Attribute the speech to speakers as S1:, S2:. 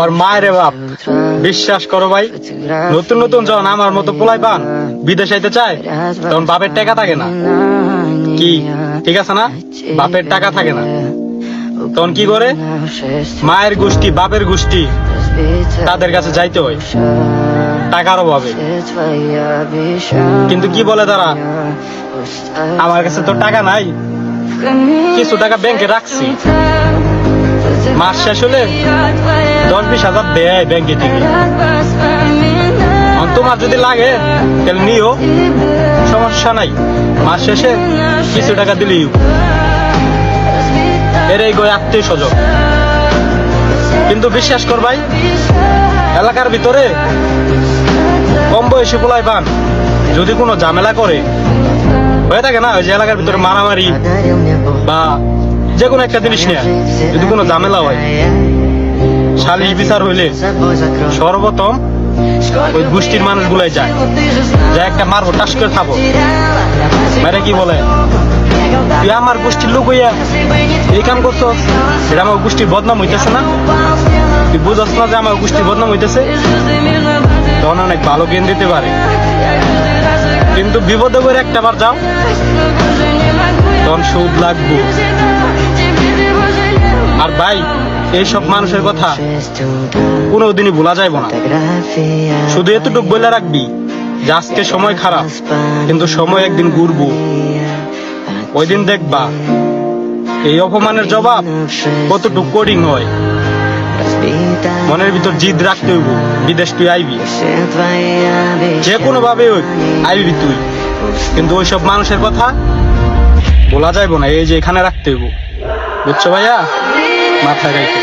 S1: ওর মায়ের বাপ বিশ্বাস করো ভাই, নতুন নতুন যখন আমার মতো পোলাই পান বিদেশ আইতে চায় তখন বাপের টাকা থাকে না। কি ঠিক আছে না? বাপের টাকা থাকে না, তখন কি করে? মায়ের গোষ্ঠী বাপের গোষ্ঠী তাদের কাছে যাইতে হয় টাকার অভাবে। কিন্তু কি বলে তারা, আমার কাছে তো টাকা নাই, কিছু টাকা ব্যাংকে রাখছি, মাস শেষ হলে 10-20 হাজার দেয় ব্যাংকে থেকে। তোমার যদি লাগে তাহলে নিও, সমস্যা নাই, মাস শেষে কিছু টাকা দিলেই। এরাই গো আত্মীয় স্বজন। কিন্তু বিশ্বাস কর ভাই, এলাকার ভিতরে কম বয়সী পোলাই পান যদি কোনো ঝামেলা করে হয়ে থাকে না, ওই যে এলাকার ভিতরে মারামারি বা যে কোনো একটা জিনিস নিয়ে যদি কোনো ঝামেলা হয়, সালিশ বিচার হইলে সর্বপ্রথম ওই গোষ্ঠীর মানুষগুলাই যায়, যা একটা মারবো টাস করে খাবো। মানে কি বলে, তুই আমার গোষ্ঠীর লোক হইয়া এই কাম করছো, এটা আমার গোষ্ঠীর বদনাম হইতেছে না? তুই বুঝছ না যে আমার গোষ্ঠীর বদনাম হইতেছে? তখন অনেক ভালো জ্ঞান দিতে পারে। কিন্তু বিপদে করে একটা বার যাও, তখন সুদ লাগবো। আর ভাই, এইসব মানুষের কথা কোনোদিনই ভোলা যাইব না। শুধু এতটুকু বলে রাখবি যে আজকে সময় খারাপ, কিন্তু সময় একদিন ঘুরবো, ওই দিন দেখবা এই অপমানের জবাব কতটুকু কঠিন হয়। মনের ভিতর জিদ রাখতে হইব, বিদেশ তুই আইবি, যে কোনো ভাবে আইবি তুই, কিন্তু ওইসব মানুষের কথা বলা যাইব না, এই যে এখানে রাখতে হইব। বুঝছো ভাইয়া? মাথায় রাখো।